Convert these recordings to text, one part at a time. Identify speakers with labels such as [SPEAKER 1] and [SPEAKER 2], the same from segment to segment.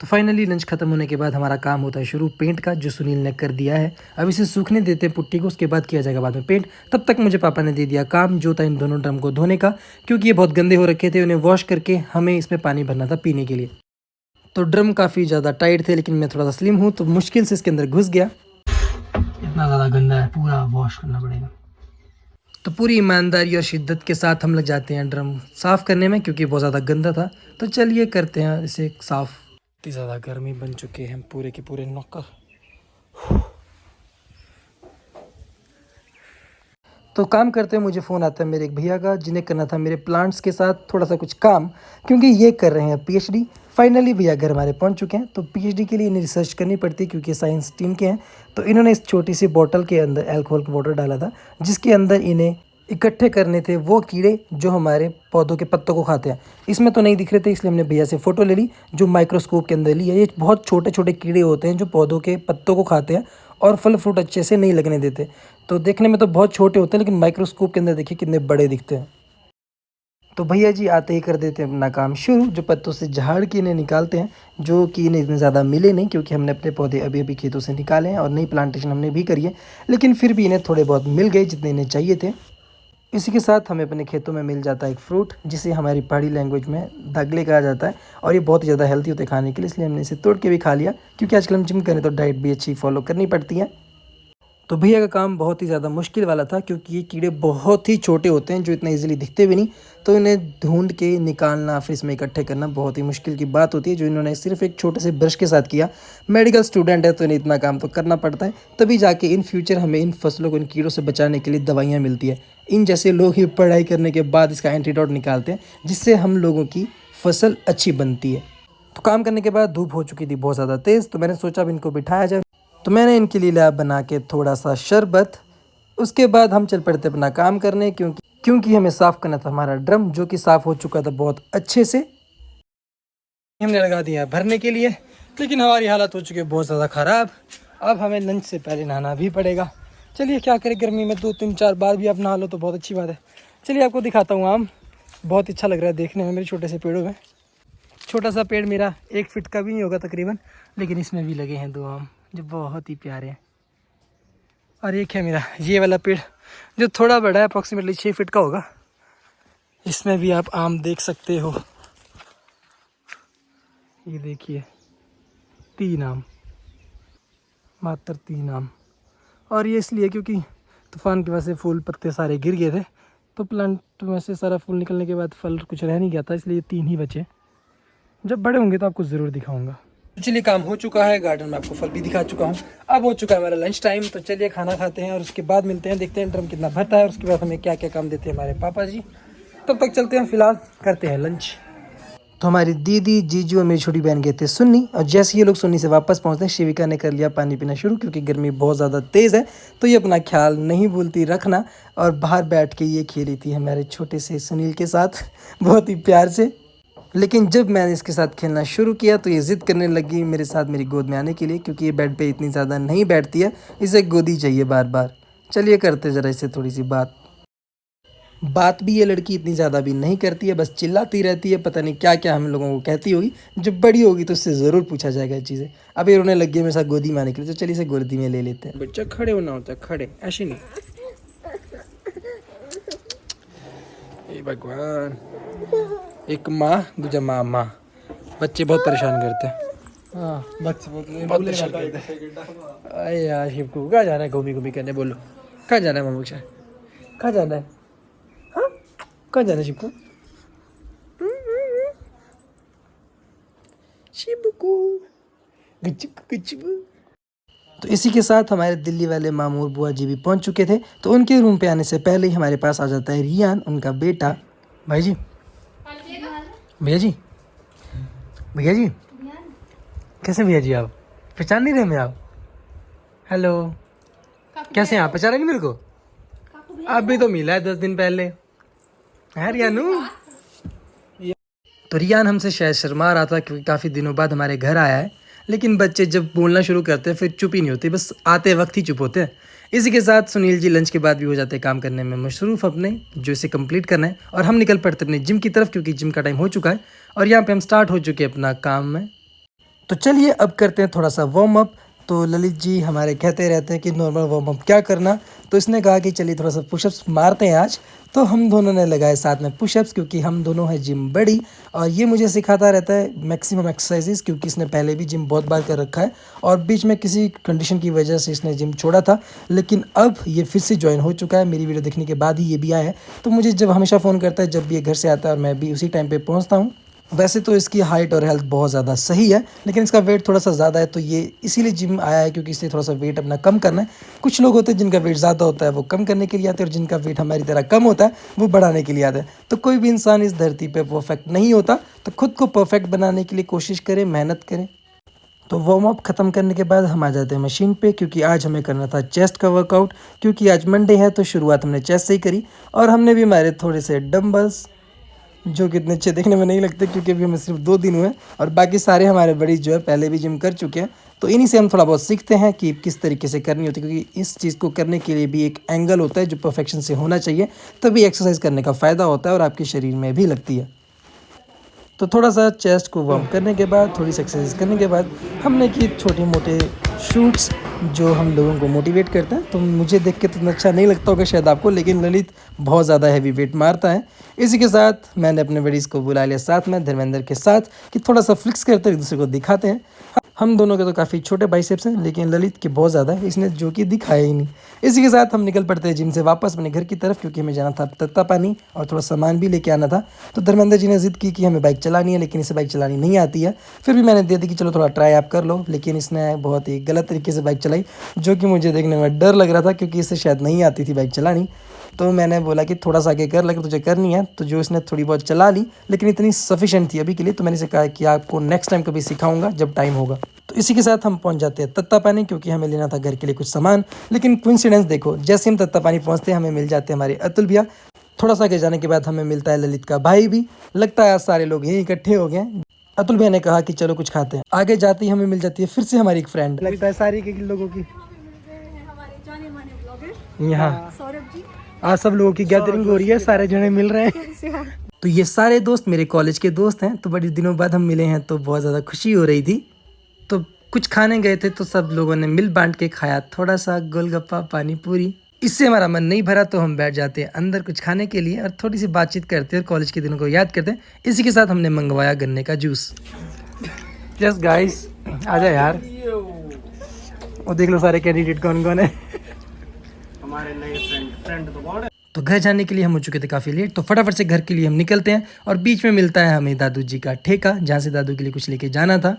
[SPEAKER 1] तो finally lunch खत्म होने के बाद हमारा काम होता है शुरू पेंट का, जो सुनील ने कर दिया है। अब इसे सूखने देते हैं पुट्टी को, उसके बाद किया जाएगा बाद में पेंट। तब तक मुझे पापा ने दे दिया काम जो था इन दोनों ड्रम को धोने का, क्योंकि ये बहुत गंदे हो रखे थे। उन्हें वॉश करके हमें इसमें पानी भरना था पीने के लिए। तो ड्रम काफ़ी ज़्यादा टाइट थे, लेकिन मैं थोड़ा सा स्लिम हूँ तो मुश्किल से इसके अंदर घुस गया। इतना ज़्यादा गंदा है, पूरा वॉश करना पड़ेगा। तो पूरी ईमानदारी और शिद्दत के साथ हम लग जाते हैं ड्रम साफ़ करने में, क्योंकि बहुत ज़्यादा गंदा था। तो चलिए करते हैं इसे साफ़। इतनी ज़्यादा गर्मी बन चुके हैं पूरे के पूरे नौकर। तो काम करते हुए मुझे फ़ोन आता है मेरे एक भैया का, जिन्हें करना था मेरे प्लांट्स के साथ थोड़ा सा कुछ काम, क्योंकि ये कर रहे हैं पीएचडी। फाइनली भैया घर हमारे पहुंच चुके हैं। तो पीएचडी के लिए इन्हें रिसर्च करनी पड़ती है, क्योंकि साइंस टीम के हैं। तो इन्होंने इस छोटी सी बोतल के अंदर अल्कोहल का वाटर डाला था, जिसके अंदर इन्हें इकट्ठे करने थे वो कीड़े जो हमारे पौधों के पत्तों को खाते हैं। इसमें तो नहीं दिख रहे थे, इसलिए हमने भैया से फ़ोटो ले ली, जो माइक्रोस्कोप के अंदर ली है। ये बहुत छोटे छोटे कीड़े होते हैं जो पौधों के पत्तों को खाते हैं और फल फ्रूट अच्छे से नहीं लगने देते। तो देखने में तो बहुत छोटे होते हैं, लेकिन माइक्रोस्कोप के अंदर देखिए कितने बड़े दिखते हैं। तो भैया जी आते ही कर देते हैं अपना काम शुरू, जो पत्तों से झाड़ के इन्हें निकालते हैं, जो कि इन्हें इतने ज़्यादा मिले नहीं, क्योंकि हमने अपने पौधे अभी अभी खेतों से निकाले हैं और नई प्लांटेशन हमने भी करी है। लेकिन फिर भी इन्हें थोड़े बहुत मिल गए जितने इन्हें चाहिए थे। इसी के साथ हमें अपने खेतों में मिल जाता है एक फ्रूट, जिसे हमारी पहाड़ी लैंग्वेज में दागले कहा जाता है। और ये बहुत ही ज़्यादा हेल्थी होते हैं खाने के लिए, इसलिए हमने इसे तोड़ के भी खा लिया, क्योंकि आजकल हम जिम करें तो डाइट भी अच्छी फॉलो करनी पड़ती है। तो भैया का काम बहुत ही ज़्यादा मुश्किल वाला था, क्योंकि ये कीड़े बहुत ही छोटे होते हैं जो इतना इजीली दिखते भी नहीं। तो इन्हें ढूंढ के निकालना फिर इसमें इकट्ठे करना बहुत ही मुश्किल की बात होती है, जो इन्होंने सिर्फ एक छोटे से ब्रश के साथ किया। मेडिकल स्टूडेंट है तो इन्हें इतना काम तो करना पड़ता है, तभी जाके इन फ्यूचर हमें इन फसलों को इन कीड़ों से बचाने के लिए दवाइयाँ मिलती है। इन जैसे लोग ही पढ़ाई करने के बाद इसका एंटीडोट निकालते हैं, जिससे हम लोगों की फसल अच्छी बनती है। तो काम करने के बाद धूप हो चुकी थी बहुत ज़्यादा तेज़, तो मैंने सोचा अब इनको बिठाया जाए। तो मैंने इनके लिए लिया बना के थोड़ा सा शरबत। उसके बाद हम चल पड़ते अपना काम करने, क्योंकि हमें साफ़ करना था हमारा ड्रम, जो कि साफ़ हो चुका था बहुत अच्छे से। हमने लगा दिया भरने के लिए, लेकिन हमारी हालत हो चुकी है बहुत ज़्यादा ख़राब। अब हमें लंच से पहले नहाना भी पड़ेगा। चलिए क्या करें, गर्मी में 2-3-4 बार भी आप नहा लो तो बहुत अच्छी बात है। चलिए आपको दिखाता हूँ आम, बहुत अच्छा लग रहा है देखने में मेरे छोटे से पेड़ों में। छोटा सा पेड़ मेरा 1 फीट का भी नहीं होगा तकरीबन, लेकिन इसमें भी लगे हैं 2 आम जो बहुत ही प्यारे हैं। और एक है मेरा ये वाला पेड़, जो थोड़ा बड़ा है, अप्रॉक्सीमेटली 6 फीट का होगा। इसमें भी आप आम देख सकते हो। ये देखिए 3 आम, मात्र 3 आम। और ये इसलिए क्योंकि तूफान की वजह से फूल पत्ते सारे गिर गए थे, तो प्लांट में से सारा फूल निकलने के बाद फल कुछ रह नहीं गया था, इसलिए 3 ही बचे। जब बड़े होंगे तो आपको ज़रूर दिखाऊंगा। चलिए काम हो चुका है, गार्डन में आपको फल भी दिखा चुका हूँ। अब हो चुका है हमारा लंच टाइम, तो चलिए खाना खाते हैं और उसके बाद मिलते हैं, देखते हैं ड्रम कितना भरता है और उसके बाद हमें क्या क्या काम देते हैं हमारे पापा जी। तब तक चलते हैं, फिलहाल करते हैं लंच। तो हमारी दीदी, जीजू और मेरी छोटी बहन गए थे सुन्नी, और जैसे ये लोग सुन्नी से वापस पहुँचते हैं, शिविका ने कर लिया पानी पीना शुरू, क्योंकि गर्मी बहुत ज़्यादा तेज़ है। तो ये अपना ख्याल नहीं भूलती रखना, और बाहर बैठ के ये खेली थी हमारे छोटे से सुनील के साथ बहुत ही प्यार से। लेकिन जब मैंने इसके साथ खेलना शुरू किया तो ये ज़िद करने लगी मेरे साथ मेरी गोद में आने के लिए, क्योंकि ये बेड पे इतनी ज़्यादा नहीं बैठती है, इसे गोदी चाहिए बार बार। चलिए करते ज़रा इससे थोड़ी सी बात भी ये लड़की इतनी ज़्यादा भी नहीं करती है, बस चिल्लाती रहती है, पता नहीं क्या क्या हम लोगों को कहती होगी। जब बड़ी होगी तो उससे ज़रूर पूछा जाएगा ये चीज़ें। अब ये रोने लग गई मेरे साथ गोदी में आने के लिए, तो चलिए इसे गोदी में ले लेते हैं। बच्चा खड़े होना होता है, खड़े ऐसे नहीं। भगवान, एक माँ दूजा माँ, बच्चे बहुत परेशान करते हैं। हाँ बच्चे बहुत परेशान करते हैं। अरे यार शिवकू कहाँ जाना है घूमी घूमी करने, बोलो कहाँ जाना है मामू, कहाँ जाना है, हाँ कहाँ जाना है शिवकू, शिवकू गच्चू। तो इसी के साथ हमारे दिल्ली वाले मामू और बुआ जी भी पहुंच चुके थे। तो उनके रूम पे आने से पहले ही हमारे पास आ जाता है रियान, उनका बेटा। भाई जी, भैया जी, भैया जी, कैसे भैया जी, आप पहचान नहीं रहे मैं आप? हेलो, कैसे हैं आप, पहचाना नहीं मेरे को? अभी तो मिला है 10 दिन पहले। है रियानू? तो रियान हमसे शायद शर्मा रहा था, क्योंकि काफ़ी दिनों बाद हमारे घर आया है। लेकिन बच्चे जब बोलना शुरू करते हैं फिर चुप ही नहीं होते, बस आते वक्त ही चुप होते हैं। इसी के साथ सुनील जी लंच के बाद भी हो जाते हैं काम करने में मशरूफ़ अपने, जो इसे कंप्लीट करना है। और हम निकल पड़ते अपने जिम की तरफ, क्योंकि जिम का टाइम हो चुका है और यहाँ पे हम स्टार्ट हो चुके हैं अपना काम में। तो चलिए अब करते हैं थोड़ा सा वार्म अप। तो ललित जी हमारे कहते रहते हैं कि नॉर्मल वार्म अप क्या करना, तो इसने कहा कि चलिए थोड़ा सा पुशअप्स मारते हैं आज। तो हम दोनों ने लगाए साथ में पुशअप्स, क्योंकि हम दोनों हैं जिम बड़ी और ये मुझे सिखाता रहता है मैक्सिमम एक्सरसाइजेस, क्योंकि इसने पहले भी जिम बहुत बार कर रखा है और बीच में किसी कंडीशन की वजह से इसने जिम छोड़ा था, लेकिन अब ये फिर से ज्वाइन हो चुका है। मेरी वीडियो देखने के बाद ही ये भी आया है, तो मुझे जब हमेशा फ़ोन करता है जब भी ये घर से आता है और मैं भी उसी टाइम पर पहुँचता हूँ। वैसे तो इसकी हाइट और हेल्थ बहुत ज़्यादा सही है, लेकिन इसका वेट थोड़ा सा ज़्यादा है, तो ये इसीलिए जिम आया है क्योंकि इसलिए थोड़ा सा वेट अपना कम करना है। कुछ लोग होते हैं जिनका वेट ज़्यादा होता है वो कम करने के लिए आते हैं, और जिनका वेट हमारी तरह कम होता है वो बढ़ाने के लिए आते हैं। तो कोई भी इंसान इस धरती पर परफेक्ट नहीं होता, तो खुद को परफेक्ट बनाने के लिए कोशिश करें, मेहनत करें। तो वार्म अप ख़त्म करने के बाद हम आ जाते हैं मशीन पे, क्योंकि आज हमें करना था चेस्ट का वर्कआउट, क्योंकि आज मंडे है तो शुरुआत हमने चेस्ट से ही करी। और हमने भी हमारे थोड़े से डम्बल्स, जो कि इतने अच्छे देखने में नहीं लगते क्योंकि अभी हमें सिर्फ 2 दिन हुए और बाकी सारे हमारे बड़ी जो है पहले भी जिम कर चुके हैं, तो इन्हीं से हम थोड़ा बहुत सीखते हैं कि किस तरीके से करनी होती है, क्योंकि इस चीज़ को करने के लिए भी एक एंगल होता है जो परफेक्शन से होना चाहिए, तभी एक्सरसाइज करने का फ़ायदा होता है और आपके शरीर में भी लगती है। तो थोड़ा सा चेस्ट को वार्म करने के बाद, थोड़ी सी एक्सरसाइज करने के बाद हमने की छोटे मोटे शूट्स जो हम लोगों को मोटिवेट करते हैं। तो मुझे देख के तो इतना अच्छा नहीं लगता होगा शायद आपको, लेकिन ललित बहुत ज़्यादा हैवी वेट मारता है। इसी के साथ मैंने अपने बडीज़ को बुला लिया साथ में, धर्मेंद्र के साथ, कि थोड़ा सा फ्लिक्स करते एक दूसरे को दिखाते हैं। हम दोनों के तो काफ़ी छोटे बाइसेप्स हैं, लेकिन ललित के बहुत ज़्यादा है, इसने जो कि दिखाया ही नहीं। इसी के साथ हम निकल पड़ते हैं जिम से वापस अपने घर की तरफ, क्योंकि हमें जाना था तत्तापानी और थोड़ा सामान भी लेके आना था। तो धर्मेंद्र जी ने जिद की कि हमें बाइक चलानी है, लेकिन इसे बाइक चलानी नहीं आती है। फिर भी मैंने दे दी कि चलो थोड़ा ट्राई आप कर लो, लेकिन इसने बहुत ही गलत तरीके से बाइक चलाई, जो कि मुझे देखने में डर लग रहा था, क्योंकि इसे शायद नहीं आती थी बाइक चलानी। तो मैंने बोला कि थोड़ा सा आगे कर, लेकिन तुझे करनी है। तो जो इसने थोड़ी बहुत चला ली, लेकिन इतनी सफिशिएंट थी अभी के लिए, तो मैंने इसे कहा कि आपको नेक्स्ट टाइम कभी सिखाऊंगा जब टाइम होगा। तो इसी के साथ हम पहुंच जाते हैं तत्तापानी, क्योंकि हमें लेना था घर के लिए कुछ सामान। लेकिन कोइंसिडेंस देखो, जैसे हम तत्तापानी पहुंचते हैं हमें मिल जाते हैं हमारे अतुल भैया। थोड़ा सा आगे जाने के बाद हमें मिलता है ललित का भाई भी। लगता है आज सारे लोग यहीं इकट्ठे हो गए। अतुल भैया ने कहा कि चलो कुछ खाते हैं। आगे जाते ही हमें मिल जाती है फिर से हमारी एक फ्रेंड, लगता है सारी के लोगों की यहाँ आज सब लोगों की गैदरिंग हो रही है, सारे जने मिल रहे हैं। तो ये सारे दोस्त मेरे कॉलेज के दोस्त हैं, तो बड़ी दिनों बाद हम मिले हैं, तो बहुत ज़्यादा खुशी हो रही थी। तो कुछ खाने गए थे तो सब लोगों ने मिल बांट के खाया, थोड़ा सा गोलगप्पा, पानी पूरी। इससे हमारा मन नहीं भरा तो हम बैठ जाते हैं अंदर कुछ खाने के लिए और थोड़ी सी बातचीत करते हैं और कॉलेज के दिनों को याद करते हैं। इसी के साथ हमने मंगवाया गन्ने का जूस। यस गाइस, आजा यार, और देख लो सारे कैंडिडेट कौन कौन है। हमारे नए फ्रेंड तो कौन है। तो घर जाने के लिए हम हो चुके थे काफ़ी लेट, तो फटाफट से घर के लिए हम निकलते हैं। और बीच में मिलता है हमें दादू जी का ठेका, जहाँ से दादू के लिए कुछ लेके जाना था।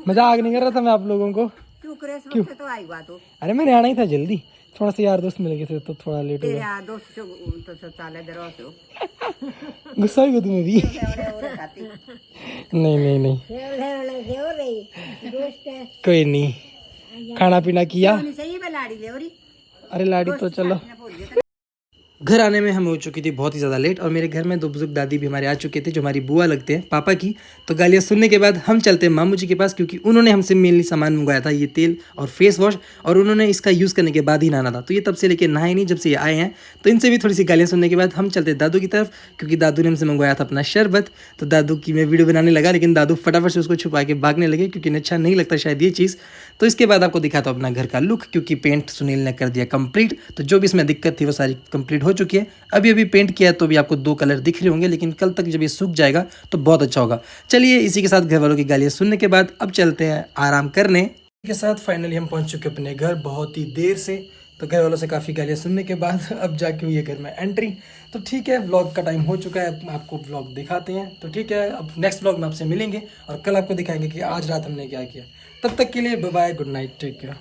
[SPEAKER 1] मजाक नहीं कर रहा था मैं आप लोगों को। क्यों? तो आई बात हो। अरे मैंने आना ही था जल्दी, थोड़ा सा यार दोस्त मिल गए थे तो थोड़ा लेट हो गया। गुस्सा ही हो तुम्हें भी। नहीं कोई नहीं, खाना पीना किया। अरे लाड़ी तो चलो। घर आने में हमें हो चुकी थी बहुत ही ज़्यादा लेट, और मेरे घर में 2 बुजुर्ग दादी भी हमारे आ चुके थे, जो हमारी बुआ लगते हैं पापा की। तो गालियाँ सुनने के बाद हम चलते हैं मामू जी के पास, क्योंकि उन्होंने हमसे मेनली सामान मंगवाया था, ये तेल और फेस वॉश, और उन्होंने इसका यूज़ करने के बाद ही नहाना था। तो ये तब से लेके नहाए नहीं जब से ये आए हैं। तो इनसे भी थोड़ी सी गालियाँ सुनने के बाद हम चलते दादू की तरफ, क्योंकि दादू ने हमसे मंगवाया था अपना शरबत। तो दादू की मैं वीडियो बनाने लगा, लेकिन दादू फटाफट से उसको छुपा के भागने लगे, क्योंकि इन्हें अच्छा नहीं लगता शायद ये चीज़। तो इसके बाद आपको दिखाता हूँ अपना घर का लुक, क्योंकि पेंट सुनील ने कर दिया कंप्लीट। तो जो भी इसमें दिक्कत थी वो सारी कंप्लीट हो चुकी है। अभी पेंट किया है तो भी आपको 2 कलर दिख रहे होंगे, लेकिन कल तक जब ये सूख जाएगा तो बहुत अच्छा होगा। चलिए इसी के साथ घर वालों की गालियाँ सुनने के बाद अब चलते हैं आराम करने के साथ। फाइनली हम पहुंच चुके अपने घर बहुत ही देर से। तो घर वालों से काफ़ी गालियाँ सुनने के बाद अब जाके हुई है घर में एंट्री। तो ठीक है, व्लॉग का टाइम हो चुका है, आपको व्लॉग दिखाते हैं। तो ठीक है, अब नेक्स्ट व्लॉग में आपसे मिलेंगे और कल आपको दिखाएंगे कि आज रात हमने क्या किया। तब तक के लिए bye bye, good night, take care.